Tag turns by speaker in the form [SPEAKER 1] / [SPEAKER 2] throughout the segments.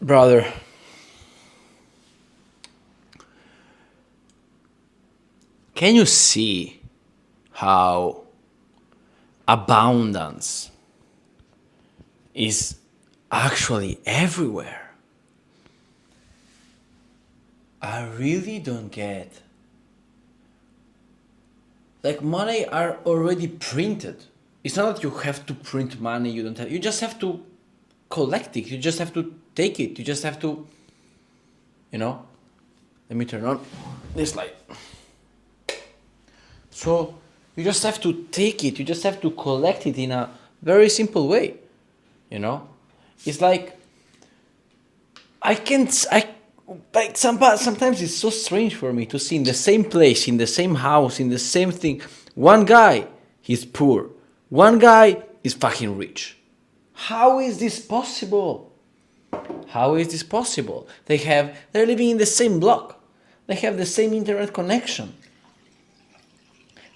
[SPEAKER 1] Brother, can you see how abundance is actually everywhere? I really don't get. Like, money are already printed. It's not that you have to print money, you don't have, you just have to collect it, you just have to take it, you just have to, you know, let me turn on this light. So you just have to take it, you just have to collect it in a very simple way, you know. It's like, sometimes it's so strange for me to see in the same place, in the same house, in the same thing, one guy, he's poor, one guy is fucking rich. How is this possible? How is this possible? They're living in the same block. They have the same internet connection.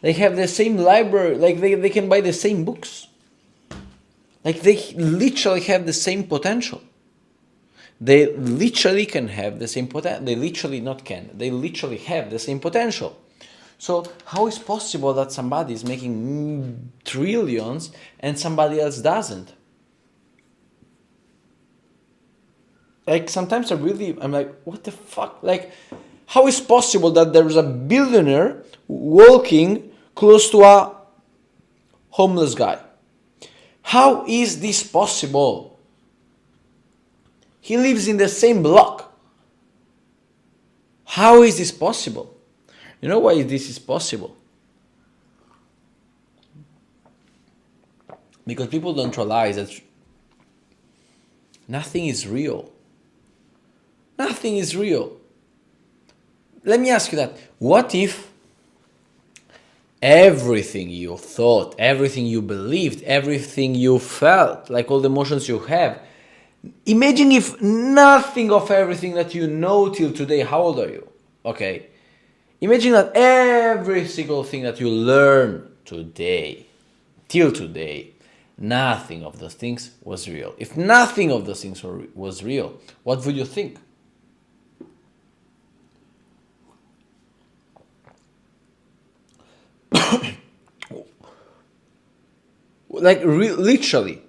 [SPEAKER 1] They have the same library, like they can buy the same books. Like they literally have the same potential. They literally can have the same potential. They literally not can. They literally have the same potential. So how is possible that somebody is making trillions and somebody else doesn't? Like sometimes I'm like, what the fuck? Like, how is possible that there is a billionaire walking close to a homeless guy? How is this possible? He lives in the same block. How is this possible? You know why this is possible? Because people don't realize that nothing is real. Nothing is real. Let me ask you that. What if everything you thought, everything you believed, everything you felt, like all the emotions you have, imagine if nothing of everything that you know till today, how old are you? Okay. Imagine that every single thing that you learn today, till today, nothing of those things was real. If nothing of those things was real, what would you think? Like literally,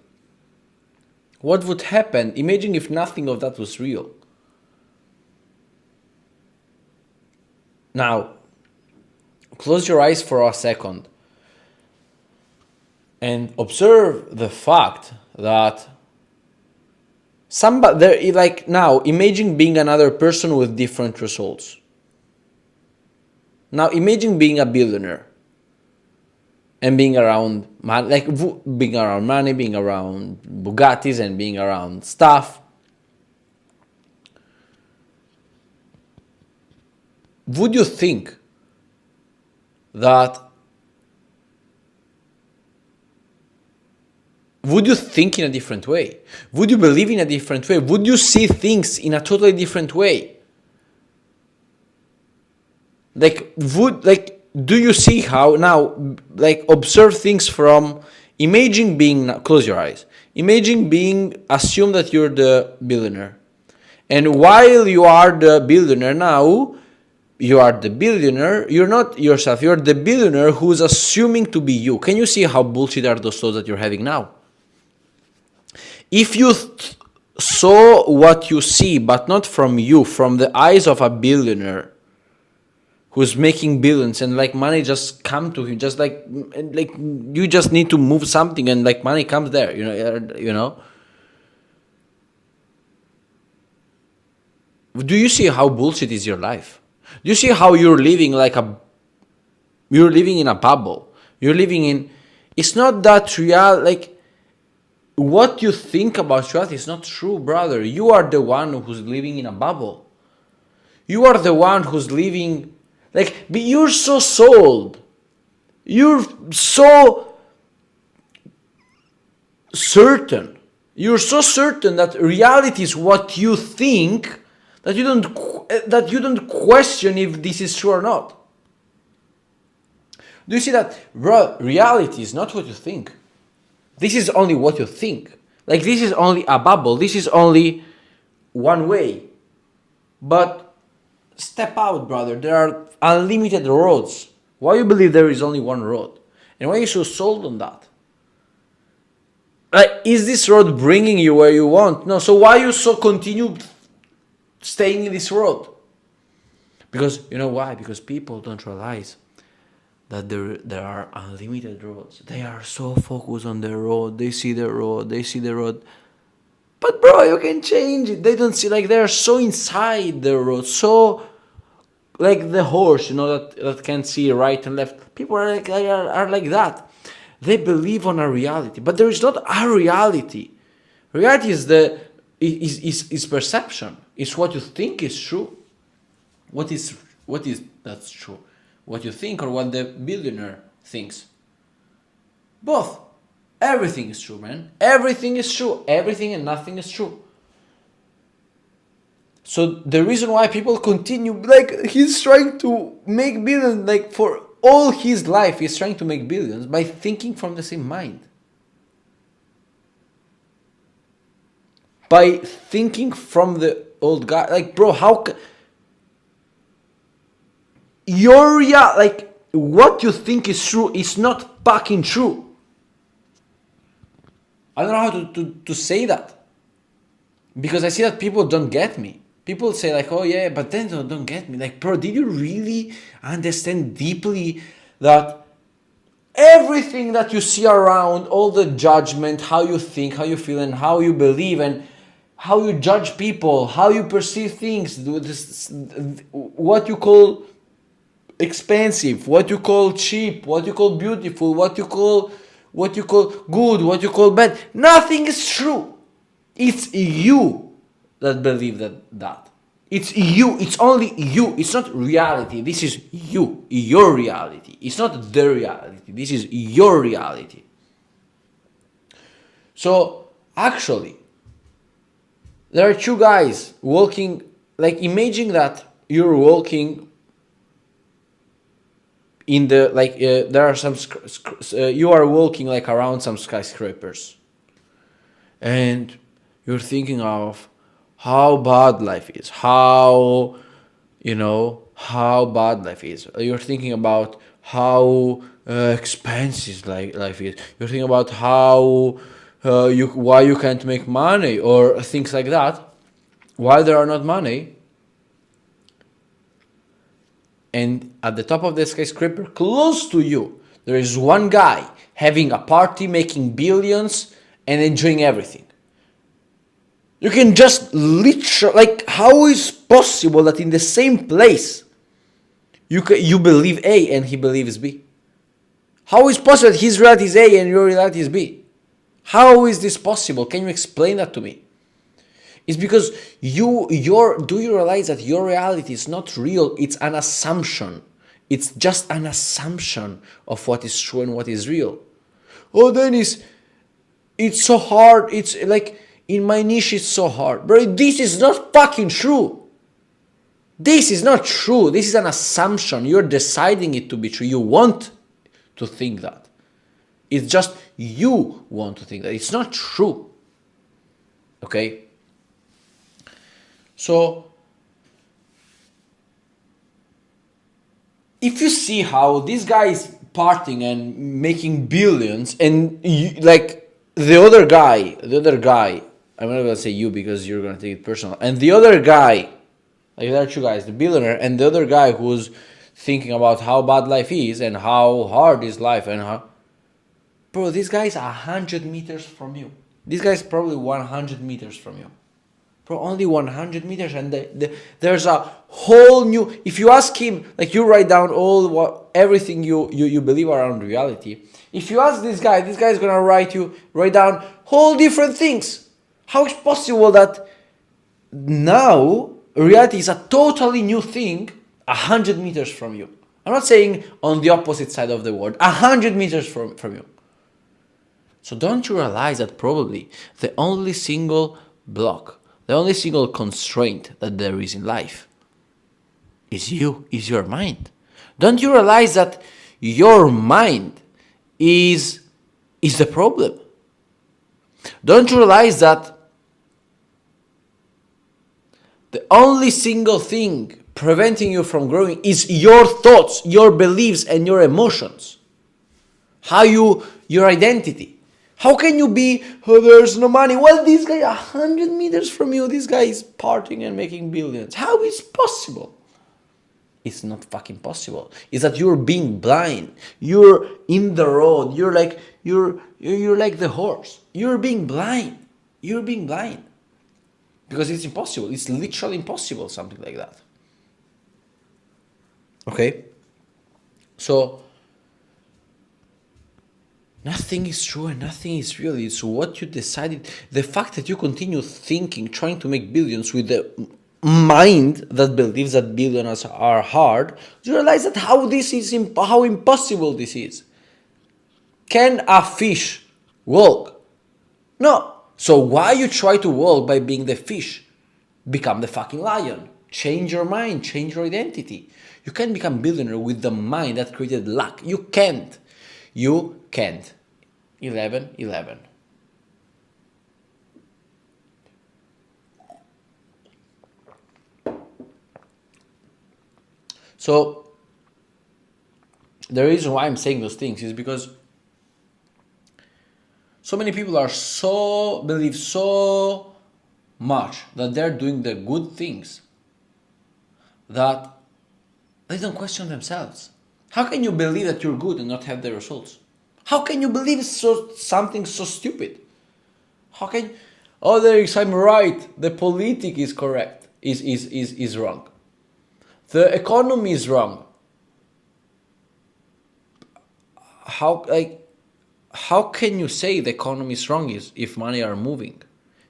[SPEAKER 1] what would happen? Imagine if nothing of that was real. Now, close your eyes for a second and observe the fact that somebody there, like now, imagine being another person with different results. Now, imagine being a billionaire and being around, like being around money, being around Bugattis, and being around stuff. Would you think that? Would you think in a different way? Would you believe in a different way? Would you see things in a totally different way? Do you see how now, like, observe things from, imagine being, close your eyes, imagine being, assume that you're the billionaire. And while you are the billionaire now, you are the billionaire, you're not yourself, you're the billionaire who's assuming to be you. Can you see how bullshit are those thoughts that you're having now? If you saw what you see, but not from you, from the eyes of a billionaire who's making billions, and like money just come to him, just like you just need to move something and like money comes there, you know. Do you see how bullshit is your life? Do you see how you're living you're living in a bubble? You're living in, it's not that real, like what you think about reality is not true, brother. You are the one who's living in a bubble. You are the one who's living, but you're so sold. You're so certain. You're so certain that reality is what you think that you don't question if this is true or not. Do you see that, bro? Reality is not what you think. This is only what you think. Like, this is only a bubble. This is only one way. But step out, brother. There are unlimited roads. Why you believe there is only one road? And why you so sold on that? Like, is this road bringing you where you want? No. So why you so continue staying in this road? Because you know why? Because people don't realize that there are unlimited roads. They are so focused on the road. They see the road. They see the road. But bro, you can change it. They don't see, like, they're so inside the road, so like the horse, that can see right and left. People are like that. They believe on a reality, but there is not a reality. Reality is perception. It's what you think is true. What is that's true? What you think or what the billionaire thinks? Both. Everything is true, man. Everything is true. Everything and nothing is true. So the reason why people continue, like, he's trying to make billions, like, for all his life, he's trying to make billions by thinking from the same mind. By thinking from the old guy. Like, bro, how like, what you think is true is not fucking true. I don't know how to say that. Because I see that people don't get me. People say, like, oh yeah, but then don't get me. Like, bro, did you really understand deeply that everything that you see around, all the judgment, how you think, how you feel, and how you believe, and how you judge people, how you perceive things, what you call expensive, what you call cheap, what you call beautiful, what you call good, what you call bad, nothing is true. It's you that believe that. It's you. It's only you. It's not reality. This is you. Your reality. It's not the reality. This is your reality. So, actually, there are two guys walking, like, imagine that you're walking in the, like, there are some, you are walking, like, around some skyscrapers. And you're thinking of how bad life is, how bad life is. You're thinking about how expensive life is. You're thinking about how why you can't make money or things like that. Why there are not money. And at the top of the skyscraper, close to you, there is one guy having a party, making billions, and enjoying everything. You can just literally, like, how is possible that in the same place you believe A and he believes B? How is possible that his reality is A and your reality is B? How is this possible? Can you explain that to me? It's because do you realize that your reality is not real? It's an assumption. It's just an assumption of what is true and what is real. Oh, Dennis, it's so hard. It's like, in my niche, it's so hard. Bro, this is not fucking true. This is not true. This is an assumption. You're deciding it to be true. You want to think that. It's just you want to think that. It's not true. Okay? So, if you see how this guy is partying and making billions, and like the other guy, I'm not gonna say you because you're gonna take it personal, and the other guy, like, there are two guys, the billionaire and the other guy who's thinking about how bad life is and how hard is life and how, bro, this guy is 100 meters from you. This guy is probably 100 meters from you. Bro, only 100 meters, and there's a whole new, if you ask him, like, you write down everything you believe around reality. If you ask this guy is gonna write down whole different things. How is possible that now reality is a totally new thing 100 meters from you? I'm not saying on the opposite side of the world, 100 meters from you. So don't you realize that probably the only single block, the only single constraint that there is in life is your mind? Don't you realize that your mind is the problem? Don't you realize that The only single thing preventing you from growing is your thoughts, your beliefs, and your emotions. Your identity. How can you be, oh, there's no money? Well, this guy 100 meters from you, this guy is partying and making billions. How is possible? It's not fucking possible. It's that you're being blind. You're in the road. You're like the horse. You're being blind. You're being blind. Because it's impossible. It's literally impossible, something like that. Okay? So, nothing is true and nothing is real. It's what you decided. The fact that you continue thinking, trying to make billions with the mind that believes that billions are hard, you realize that how impossible this is. Can a fish walk? No. So why you try to walk by being the fish? Become the fucking lion. Change your mind, change your identity. You can't become billionaire with the mind that created luck. You can't. You can't. 11-11. So the reason why I'm saying those things is because so many people believe so much that they're doing the good things that they don't question themselves. How can you believe that you're good and not have the results? How can you believe something so stupid? How can, I'm right, the politic is correct, is wrong. The economy is wrong. How can you say the economy is wrong if money are moving?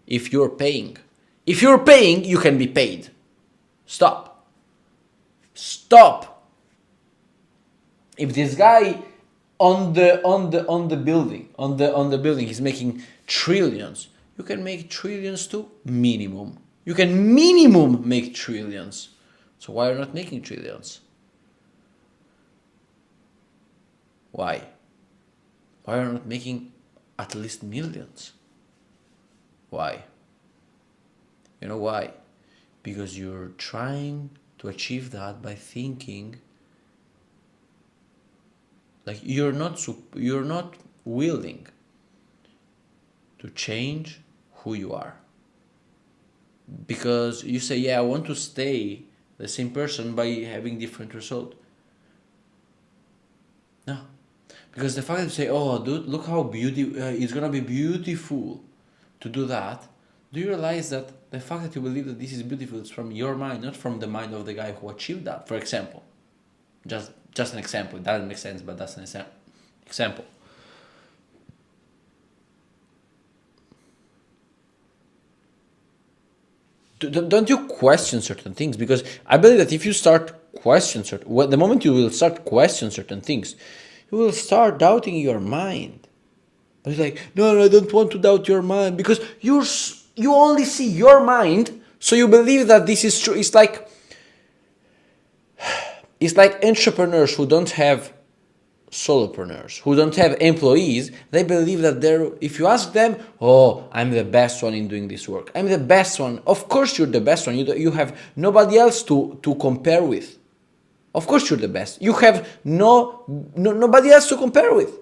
[SPEAKER 1] If you're paying. If you're paying, you can be paid. Stop. If this guy on the building he's making trillions, you can make trillions too, minimum. You can minimum make trillions. So why are you not making trillions? Why? Why are you not making at least millions? Why? You know why? Because you're trying to achieve that by thinking like you're not willing to change who you are. Because you say, yeah, I want to stay the same person by having different result. No. Because the fact that you say, oh, dude, look how it's gonna be beautiful to do that. Do you realize that the fact that you believe that this is beautiful is from your mind, not from the mind of the guy who achieved that? For example, just an example. It doesn't make sense, but that's an example. Don't you question certain things? Because I believe that if you start the moment you will start question certain things, you will start doubting your mind. But it's like, no, I don't want to doubt your mind, because you only see your mind, so you believe that this is true. It's like entrepreneurs who don't have solopreneurs, who don't have employees. They believe that if you ask them, oh, I'm the best one in doing this work, I'm the best one. Of course you're the best one. You have nobody else to compare with. Of course you're the best. You have nobody else to compare with.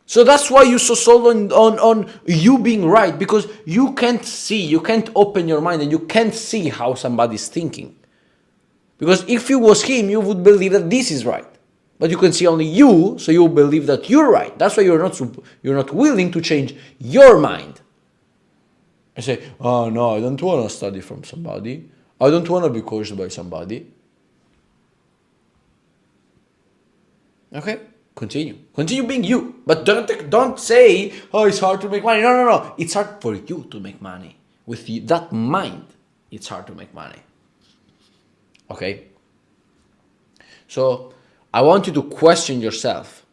[SPEAKER 1] So that's why you're so sold on you being right, because you can't open your mind and you can't see how somebody's thinking. Because if it was him, you would believe that this is right. But you can see only you, so you believe that you're right. That's why you're not willing to change your mind. I say, oh no, I don't want to study from somebody. I don't want to be coached by somebody. Okay, continue being you. But don't say, oh, it's hard to make money. No. It's hard for you to make money. With that mind, it's hard to make money. Okay? So I want you to question yourself,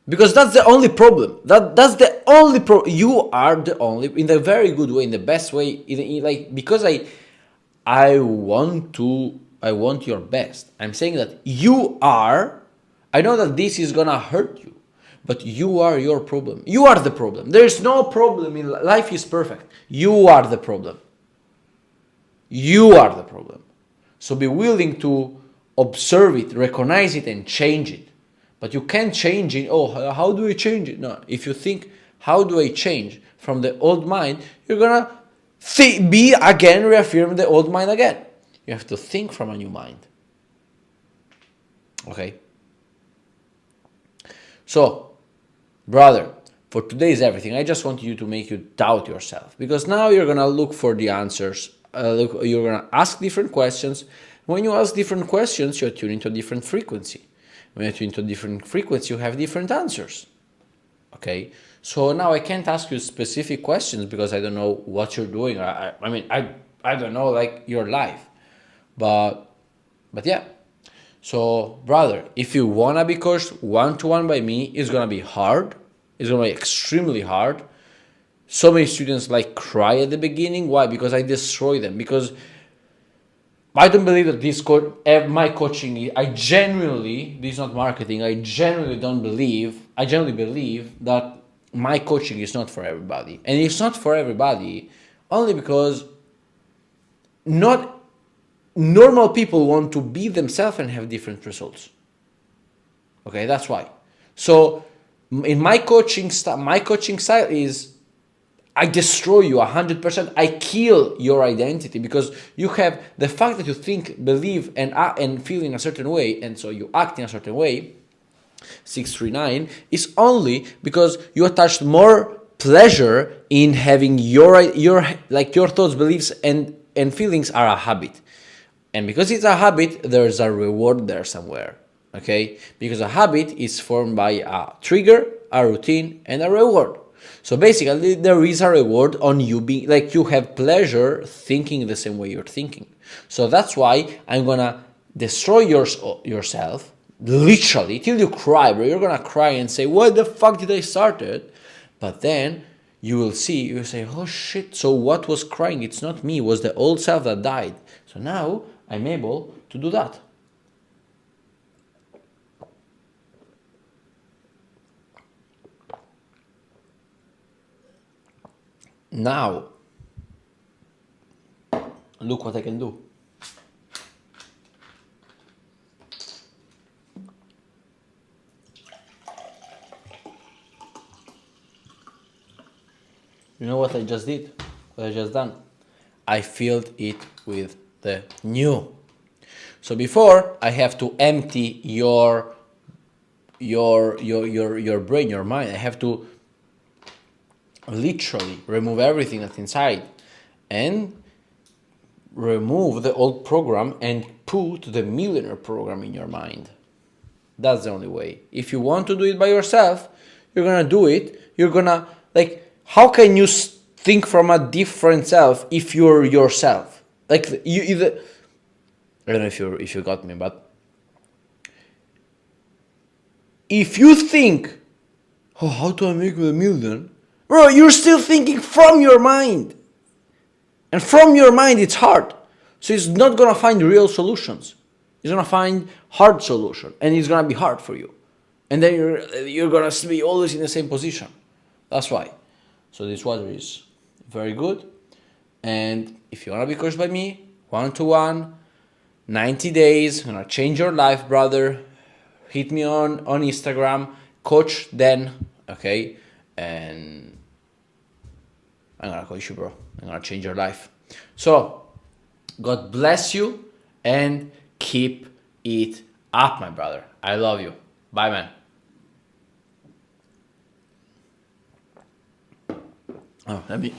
[SPEAKER 1] because that's the only problem. That's the only problem. You are the only, in the very good way, in the best way, because I want your best. I'm saying that you are. I know that this is gonna hurt you, but you are your problem. You are the problem. There is no problem in life. Is perfect. You are the problem. You are the problem. So be willing to observe it, recognize it, and change it. But you can't change it. Oh, how do I change it? No. If you think, how do I change from the old mind, you're gonna be again reaffirm the old mind again. You have to think from a new mind. Okay? So, brother, for today is everything. I just want you to make you doubt yourself, because now you're gonna look for the answers. You're gonna ask different questions. When you ask different questions, you're tuning to a different frequency. When you tune to a different frequency, you have different answers. Okay? So now I can't ask you specific questions because I don't know what you're doing. I don't know like your life, but yeah. So, brother, if you wanna be coached one-to-one by me, it's gonna be hard. It's gonna be extremely hard. So many students like cry at the beginning. Why? Because I destroy them. Because I don't believe that my coaching. I genuinely, this is not marketing. I genuinely believe that my coaching is not for everybody, and it's not for everybody only because not normal people want to be themselves and have different results. Okay, that's why. So in my coaching style is I destroy you 100%. I kill your identity, because you have the fact that you think, believe, and feel in a certain way, and so you act in a certain way. 639 is only because you attached more pleasure in having your thoughts, beliefs, and feelings are a habit. And because it's a habit, there's a reward there somewhere, okay? Because a habit is formed by a trigger, a routine, and a reward. So basically, there is a reward on you being, like, you have pleasure thinking the same way you're thinking. So that's why I'm gonna destroy yourself, literally, till you cry, bro. You're gonna cry and say, what the fuck did I start it? But then you will say, oh shit, so what was crying? It's not me, it was the old self that died. So now I'm able to do that. Now, look what I can do. You know what I just did? What I just done? I filled it with the new. So before, I have to empty your brain, your mind. I have to literally remove everything that's inside and remove the old program and put the millionaire program in your mind. That's the only way. If you want to do it by yourself, you're gonna do it. You're gonna, like, how can you think from a different self if you're yourself? Like, you either, I don't know if you got me, but if you think, oh, how do I make $1 million? Bro, you're still thinking from your mind. And from your mind, it's hard. So it's not gonna find real solutions. It's gonna find hard solution, and it's gonna be hard for you. And then you're gonna be always in the same position. That's why. So this water is very good. And if you wanna be coached by me, 1-to-1, 90 days, gonna change your life, brother. Hit me on Instagram, Coach Den, okay? And I'm gonna coach you, bro. I'm gonna change your life. So, God bless you and keep it up, my brother. I love you. Bye, man. Oh, let me